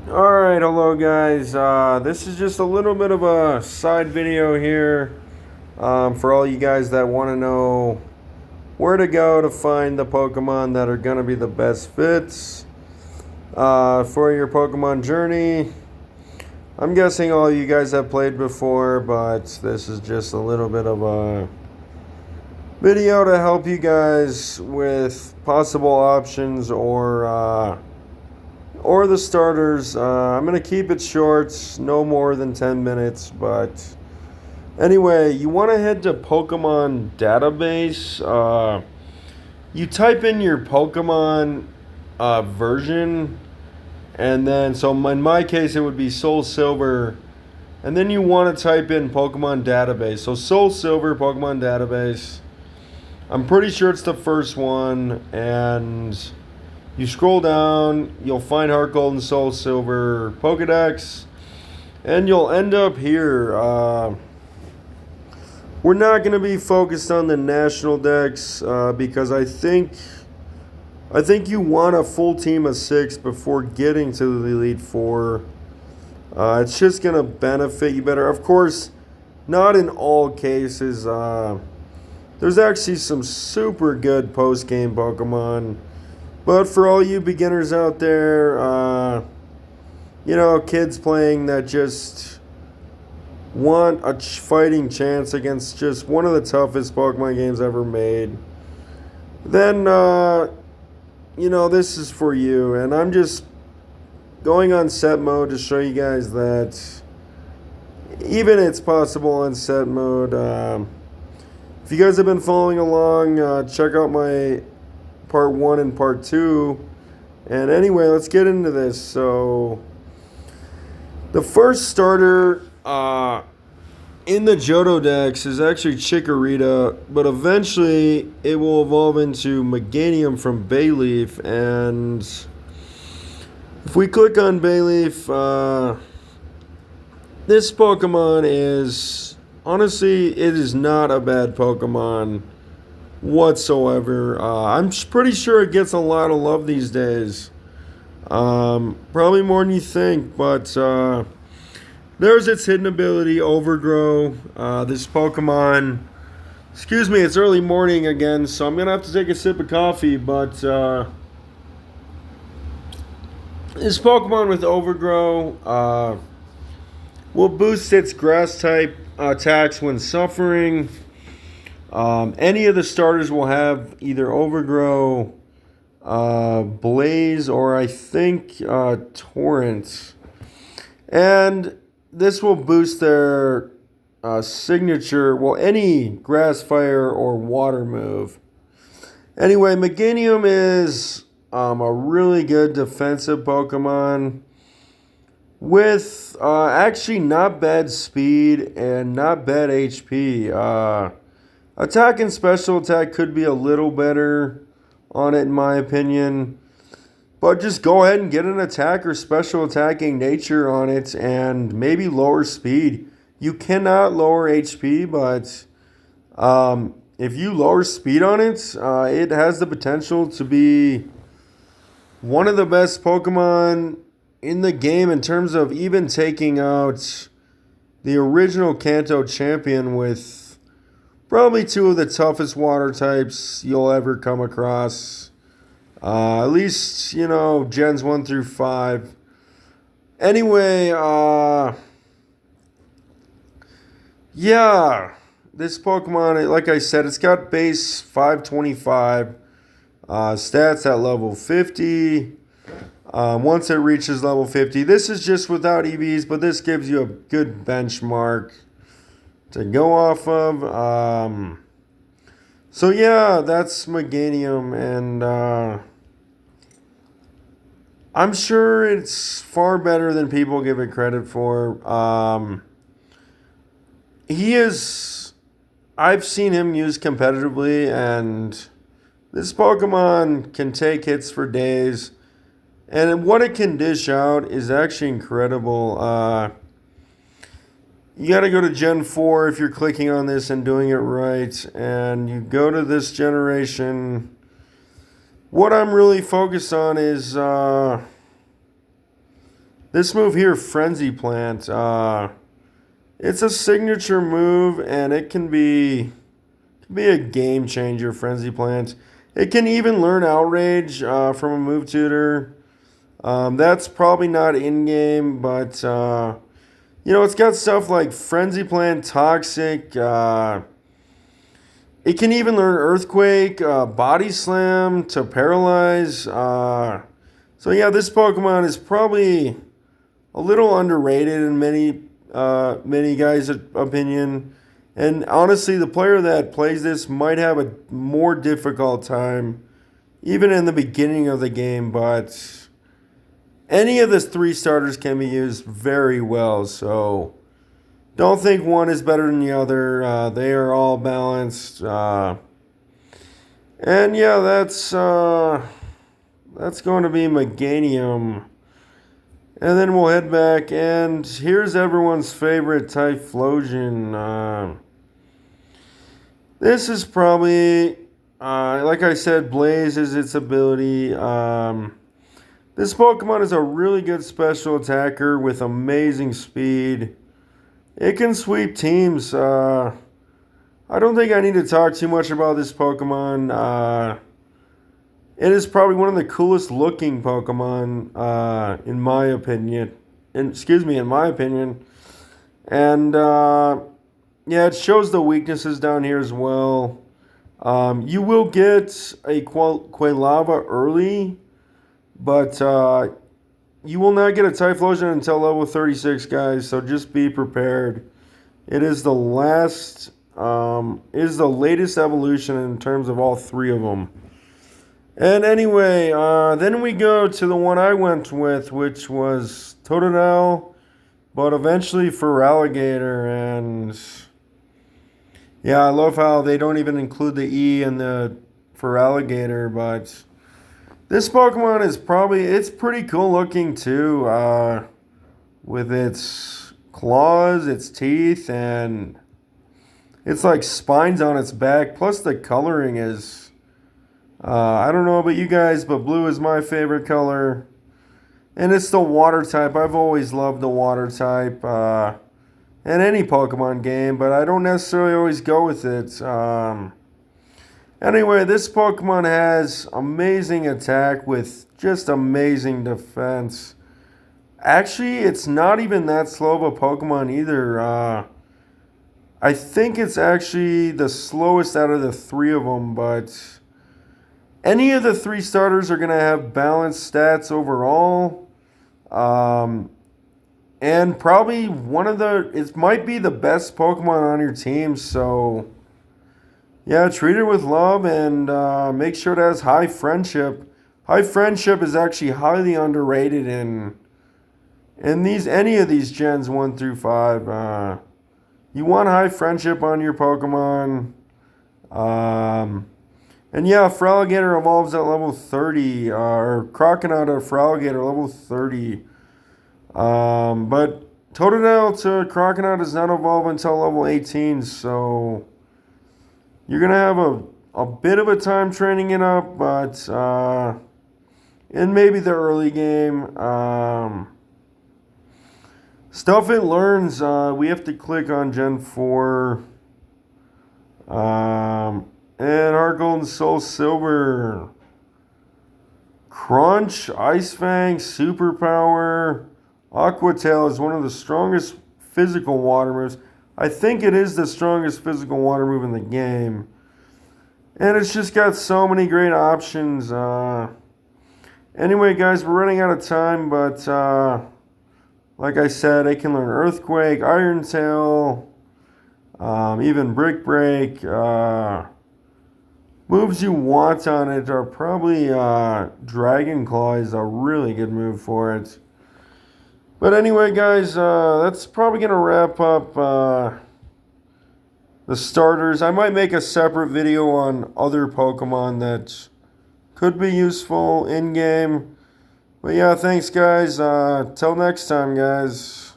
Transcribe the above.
Alright, hello guys. This is just a little bit of a side video here for all you guys that want to know where to go to find the Pokemon that are going to be the best fits for your Pokemon journey. I'm guessing all you guys have played before, but this is just a little bit of a video to help you guys with possible options or the starters. I'm going to keep it short, no more than 10 minutes. But anyway, you want to head to Pokemon database. You type in your Pokemon version, and then, so in my case, it would be Soul Silver. And then you want to type in Pokemon database. So Soul Silver, Pokemon database. I'm pretty sure it's the first one. And you scroll down, you'll find Heart Gold and Soul Silver Pokedex, and you'll end up here. We're not going to be focused on the national decks because I think you want a full team of 6 before getting to the Elite Four. It's just going to benefit you better. Of course, not in all cases. There's actually some super good post-game Pokemon. But for all you beginners out there, kids playing that just want a fighting chance against just one of the toughest Pokemon games ever made, then, this is for you. And I'm just going on set mode to show you guys that even it's possible on set mode. If you guys have been following along, check out my part 1 and part 2. And anyway, let's get into this. So the first starter in the Johto decks is actually Chikorita, but eventually it will evolve into Meganium from Bayleaf. And if we click on Bayleaf, this Pokemon is, honestly, it is not a bad Pokemon whatsoever. I'm pretty sure it gets a lot of love these days. Probably more than you think, but there's its hidden ability, Overgrow. This Pokemon, excuse me, it's early morning again, so I'm gonna have to take a sip of coffee, but this Pokemon with Overgrow will boost its grass type attacks when suffering. Any of the starters will have either Overgrow, Blaze, or I think Torrent. And this will boost their signature, well, any grass, fire, or water move. Anyway, Meganium is a really good defensive Pokemon with actually not bad speed and not bad HP. Attack and special attack could be a little better on it, in my opinion. But just go ahead and get an attack or special attacking nature on it and maybe lower speed. You cannot lower HP, but if you lower speed on it, it has the potential to be one of the best Pokemon in the game in terms of even taking out the original Kanto champion with probably 2 of the toughest water types you'll ever come across. At least, gens 1 through 5. Anyway, yeah, this Pokemon, like I said, it's got base 525, stats at level 50. Once it reaches level 50, this is just without EVs, but this gives you a good benchmark to go off of. So yeah, that's Meganium, and I'm sure it's far better than people give it credit for. I've seen him used competitively, and this Pokemon can take hits for days. And what it can dish out is actually incredible. You got to go to Gen 4 if you're clicking on this and doing it right. And you go to this generation. What I'm really focused on is This move here, Frenzy Plant, it's a signature move, and it can be a game changer, Frenzy Plant. It can even learn Outrage from a move tutor. That's probably not in-game, but, it's got stuff like Frenzy Plant, Toxic. It can even learn Earthquake, Body Slam to Paralyze. So, yeah, this Pokemon is probably a little underrated in many guys' opinion. And honestly, the player that plays this might have a more difficult time, even in the beginning of the game. But any of the three starters can be used very well. So don't think one is better than the other. They are all balanced. And yeah, that's going to be Meganium. And then we'll head back, and here's everyone's favorite Typhlosion. This is probably, like I said, Blaze is its ability. This Pokemon is a really good special attacker with amazing speed. It can sweep teams. I don't think I need to talk too much about this Pokemon. It is probably one of the coolest looking Pokemon, in my opinion. In my opinion. And, yeah, it shows the weaknesses down here as well. You will get a Quailava early, but you will not get a Typhlosion until level 36, guys, so just be prepared. It is the latest evolution in terms of all three of them. And anyway, then we go to the one I went with, which was Totodile, but eventually Feraligatr. And yeah, I love how they don't even include the E in the Feraligatr, but this Pokemon is it's pretty cool looking too, with its claws, its teeth, and it's like spines on its back, plus the coloring is... I don't know about you guys, but blue is my favorite color. And it's the water type. I've always loved the water type in any Pokemon game, but I don't necessarily always go with it. Anyway, this Pokemon has amazing attack with just amazing defense. Actually, it's not even that slow of a Pokemon either. I think it's actually the slowest out of the three of them, but... any of the three starters are going to have balanced stats overall. And probably it might be the best Pokemon on your team. So, yeah, treat it with love and make sure it has high friendship. High friendship is actually highly underrated in any of these gens 1 through 5. You want high friendship on your Pokemon. And yeah, Feraligatr evolves at level 30, or Croconaw to Feraligatr level 30. But Totodile to Croconaw does not evolve until level 18, so you're going to have a bit of a time training it up, but in maybe the early game. Stuff it learns, we have to click on Gen 4. And our Golden Soul Silver. Crunch, Ice Fang, Superpower. Aqua Tail is one of the strongest physical water moves. I think it is the strongest physical water move in the game. And it's just got so many great options. Anyway, guys, we're running out of time, but like I said, I can learn Earthquake, Iron Tail, even Brick Break. Moves you want on it are probably Dragon Claw is a really good move for it. But anyway, guys, that's probably going to wrap up the starters. I might make a separate video on other Pokemon that could be useful in-game. But yeah, thanks, guys. Till next time, guys.